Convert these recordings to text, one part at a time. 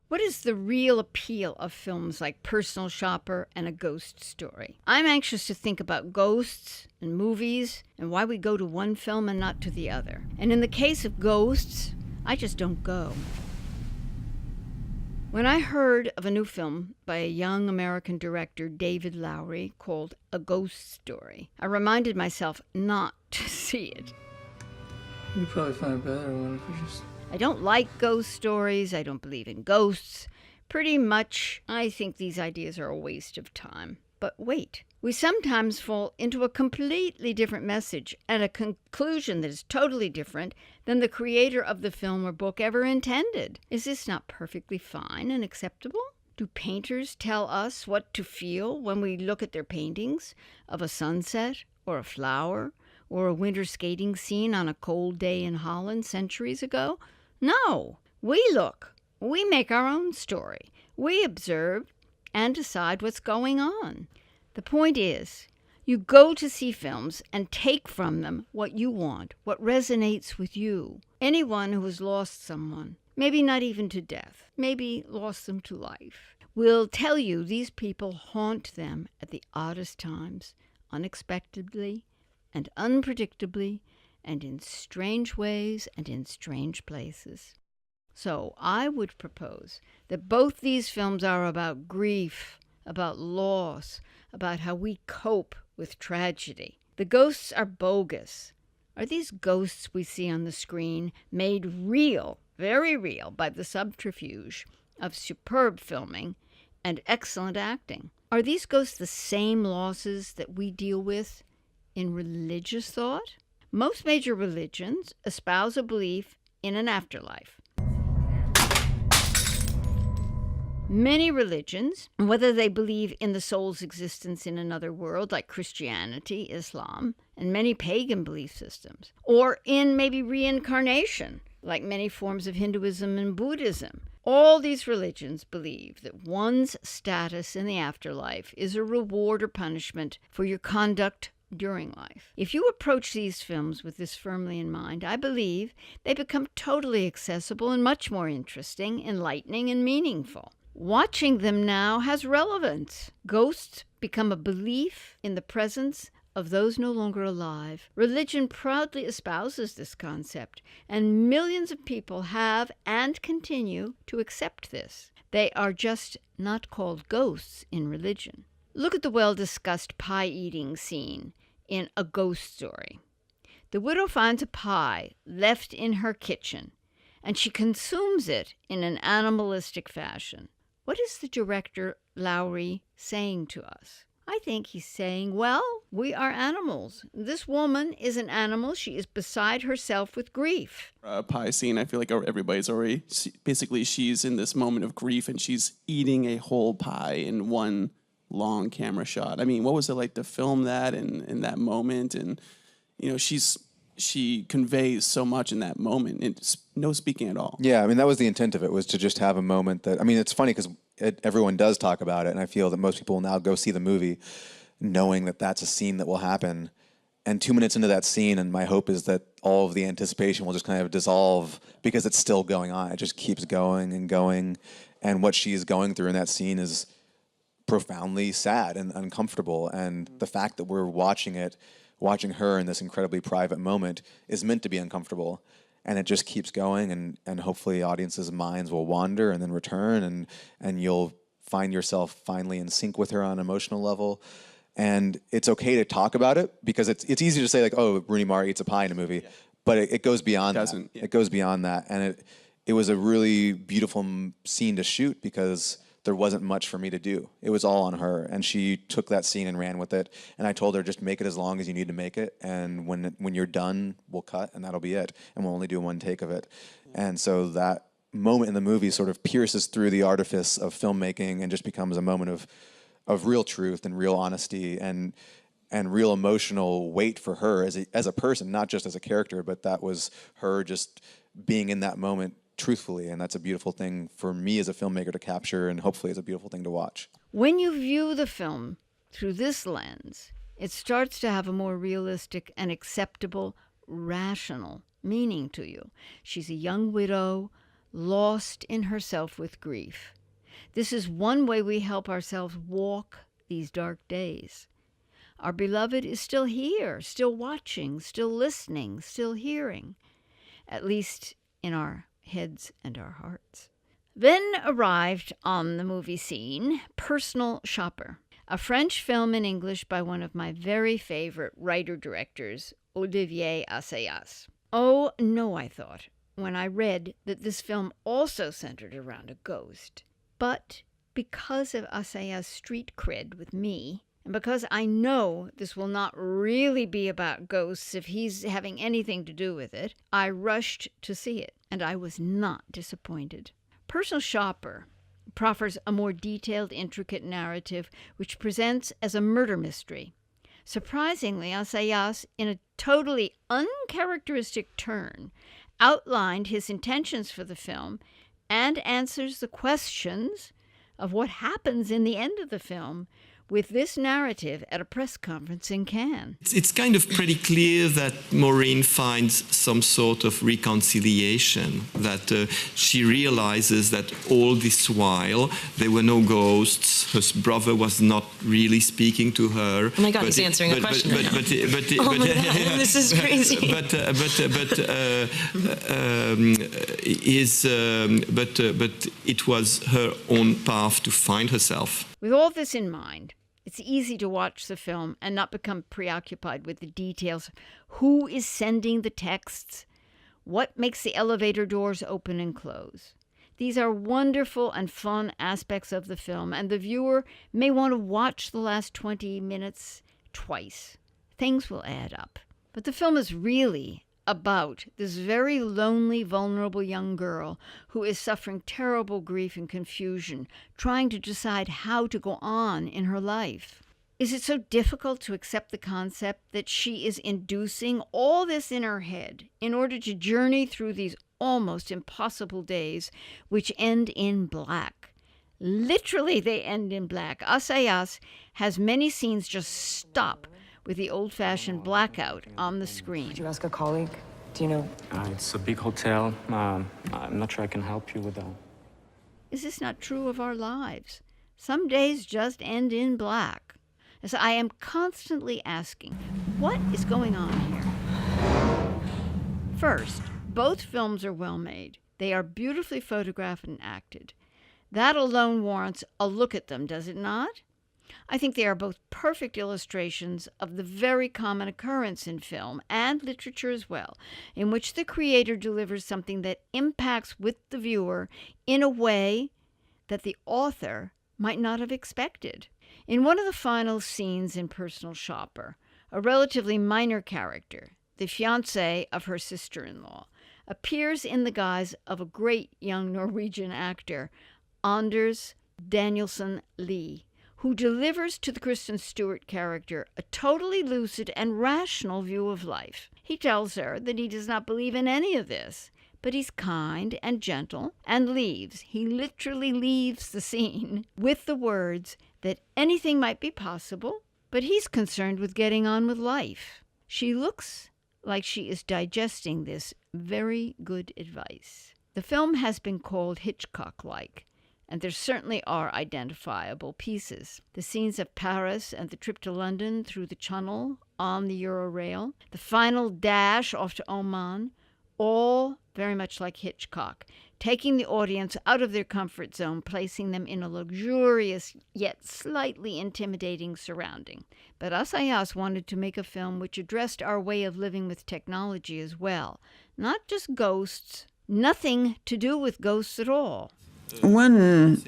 What is the real appeal of films like Personal Shopper and A Ghost Story? I'm anxious to think about ghosts and movies and why we go to one film and not to the other. And in the case of ghosts, I just don't go. When I heard of a new film by a young American director, David Lowery, called A Ghost Story, I reminded myself not to see it. You'd probably find a better one if we just... I don't like ghost stories. I don't believe in ghosts. Pretty much, I think these ideas are a waste of time. But wait, we sometimes fall into a completely different message and a conclusion that is totally different than the creator of the film or book ever intended. Is this not perfectly fine and acceptable? Do painters tell us what to feel when we look at their paintings of a sunset or a flower or a winter skating scene on a cold day in Holland centuries ago? No, we look, we make our own story, we observe and decide what's going on. The point is, you go to see films and take from them what you want, what resonates with you. Anyone who has lost someone, maybe not even to death, maybe lost them to life, will tell you these people haunt them at the oddest times, unexpectedly and unpredictably, and in strange ways and in strange places. So I would propose that both these films are about grief, about loss, about how we cope with tragedy. The ghosts are bogus. Are these ghosts we see on the screen made real, very real, by the subterfuge of superb filming and excellent acting? Are these ghosts the same losses that we deal with in religious thought? Most major religions espouse a belief in an afterlife. Many religions, whether they believe in the soul's existence in another world, like Christianity, Islam, and many pagan belief systems, or in maybe reincarnation, like many forms of Hinduism and Buddhism, all these religions believe that one's status in the afterlife is a reward or punishment for your conduct during life. If you approach these films with this firmly in mind, I believe they become totally accessible and much more interesting, enlightening, and meaningful. Watching them now has relevance. Ghosts become a belief in the presence of those no longer alive. Religion proudly espouses this concept, and millions of people have and continue to accept this. They are just not called ghosts in religion. Look at the well-discussed pie-eating scene in A Ghost Story. The widow finds a pie left in her kitchen, and she consumes it in an animalistic fashion. What is the director, Lowery, saying to us? I think he's saying, well, we are animals. This woman is an animal. She is beside herself with grief. Pie scene, I feel like everybody's already, basically she's in this moment of grief and she's eating a whole pie in one long camera shot. I mean, what was it like to film that in that moment? And, you know, she conveys so much in that moment. It's no speaking at all. Yeah, I mean, that was the intent of it, was to just have a moment that, I mean, it's funny because everyone does talk about it, and I feel that most people will now go see the movie knowing that that's a scene that will happen. And 2 minutes into that scene, and my hope is that all of the anticipation will just kind of dissolve because it's still going on. It just keeps going and going. And what she is going through in that scene is profoundly sad and uncomfortable. And the fact that we're watching her in this incredibly private moment is meant to be uncomfortable. And it just keeps going, and hopefully audiences' minds will wander and then return, and you'll find yourself finally in sync with her on an emotional level. And it's okay to talk about it because it's easy to say like, oh, Rooney Mara eats a pie in a movie, but it goes beyond that. Yeah. It goes beyond that, and it was a really beautiful scene to shoot because there wasn't much for me to do. It was all on her, and she took that scene and ran with it. And I told her, just make it as long as you need to make it, and when you're done, we'll cut, and that'll be it, and we'll only do one take of it. And so that moment in the movie sort of pierces through the artifice of filmmaking and just becomes a moment of real truth and real honesty and real emotional weight for her as a person, not just as a character, but that was her just being in that moment truthfully, and that's a beautiful thing for me as a filmmaker to capture, and hopefully it's a beautiful thing to watch. When you view the film through this lens, it starts to have a more realistic and acceptable, rational meaning to you. She's a young widow lost in herself with grief. This is one way we help ourselves walk these dark days. Our beloved is still here, still watching, still listening, still hearing, at least in our heads and our hearts. Then arrived on the movie scene Personal Shopper, a French film in English by one of my very favorite writer-directors, Olivier Assayas. Oh, no, I thought, when I read that this film also centered around a ghost. But because of Assayas' street cred with me, and because I know this will not really be about ghosts if he's having anything to do with it, I rushed to see it, and I was not disappointed. Personal Shopper proffers a more detailed, intricate narrative which presents as a murder mystery. Surprisingly, Assayas, in a totally uncharacteristic turn, outlined his intentions for the film and answers the questions of what happens in the end of the film with this narrative at a press conference in Cannes. It's kind of pretty clear that Maureen finds some sort of reconciliation, that she realizes that all this while there were no ghosts, her brother was not really speaking to her. Oh my God, he's answering a question right now. Oh my God, this is crazy. But it was her own path to find herself. With all this in mind, it's easy to watch the film and not become preoccupied with the details. Who is sending the texts? What makes the elevator doors open and close? These are wonderful and fun aspects of the film, and the viewer may want to watch the last 20 minutes twice. Things will add up. But the film is really about this very lonely, vulnerable young girl who is suffering terrible grief and confusion, trying to decide how to go on in her life. Is it so difficult to accept the concept that she is inducing all this in her head in order to journey through these almost impossible days which end in black? Literally, they end in black. Assayas has many scenes just stop with the old-fashioned blackout on the screen. Did you ask a colleague? Do you know? It's a big hotel. I'm not sure I can help you with that. Is this not true of our lives? Some days just end in black. As I am constantly asking, what is going on here? First, both films are well made. They are beautifully photographed and acted. That alone warrants a look at them, does it not? I think they are both perfect illustrations of the very common occurrence in film and literature as well, in which the creator delivers something that impacts with the viewer in a way that the author might not have expected. In one of the final scenes in Personal Shopper, a relatively minor character, the fiancé of her sister-in-law, appears in the guise of a great young Norwegian actor, Anders Danielsen Lie, who delivers to the Kristen Stewart character a totally lucid and rational view of life. He tells her that he does not believe in any of this, but he's kind and gentle and leaves. He literally leaves the scene with the words that anything might be possible, but he's concerned with getting on with life. She looks like she is digesting this very good advice. The film has been called Hitchcock-like, and there certainly are identifiable pieces. The scenes of Paris and the trip to London through the Channel on the Eurorail, the final dash off to Oman, all very much like Hitchcock, taking the audience out of their comfort zone, placing them in a luxurious yet slightly intimidating surrounding. But Assayas wanted to make a film which addressed our way of living with technology as well. Not just ghosts, nothing to do with ghosts at all. One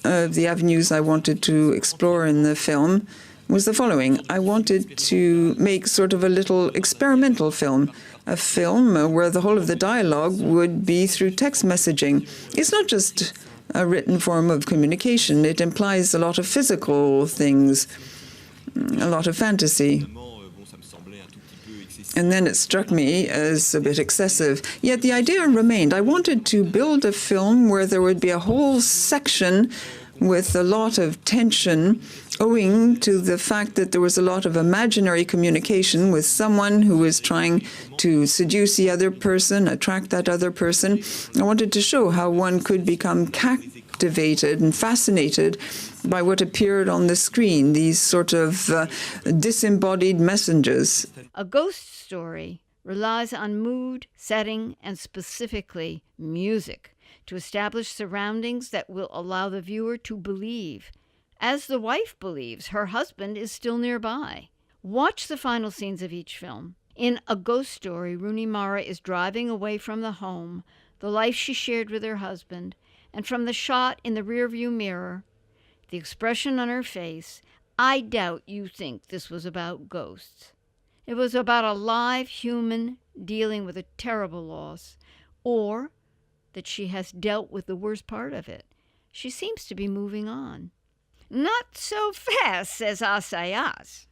of the avenues I wanted to explore in the film was the following. I wanted to make sort of a little experimental film, a film where the whole of the dialogue would be through text messaging. It's not just a written form of communication. It implies a lot of physical things, a lot of fantasy. And then it struck me as a bit excessive. Yet the idea remained. I wanted to build a film where there would be a whole section with a lot of tension owing to the fact that there was a lot of imaginary communication with someone who was trying to seduce the other person, attract that other person. I wanted to show how one could become captivated and fascinated by what appeared on the screen, these sort of disembodied messengers. A ghost story relies on mood, setting, and specifically music to establish surroundings that will allow the viewer to believe, as the wife believes her husband is still nearby. Watch the final scenes of each film. In A Ghost Story, Rooney Mara is driving away from the home, the life she shared with her husband, and from the shot in the rearview mirror, the expression on her face, I doubt you think this was about ghosts. It was about a live human dealing with a terrible loss, or that she has dealt with the worst part of it. She seems to be moving on. Not so fast, says Assayas.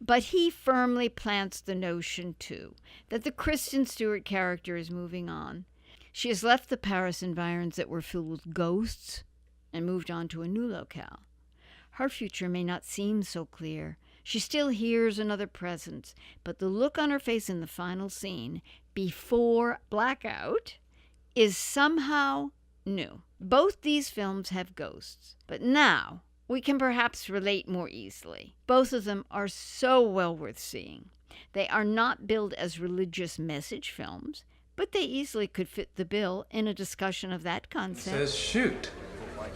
But he firmly plants the notion, too, that the Kristen Stewart character is moving on. She has left the Paris environs that were filled with ghosts and moved on to a new locale. Her future may not seem so clear. She still hears another presence, but the look on her face in the final scene, before blackout, is somehow new. Both these films have ghosts, but now we can perhaps relate more easily. Both of them are so well worth seeing. They are not billed as religious message films, but they easily could fit the bill in a discussion of that concept. It says shoot.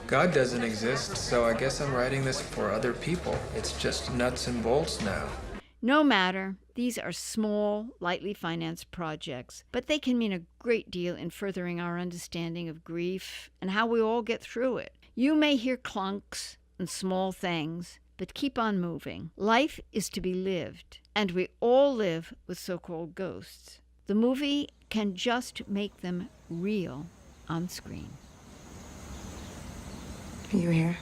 God doesn't exist, so I guess I'm writing this for other people. It's just nuts and bolts now. No matter, these are small, lightly financed projects, but they can mean a great deal in furthering our understanding of grief and how we all get through it. You may hear clunks and small things, but keep on moving. Life is to be lived, and we all live with so-called ghosts. The movie can just make them real on screen. Are you here?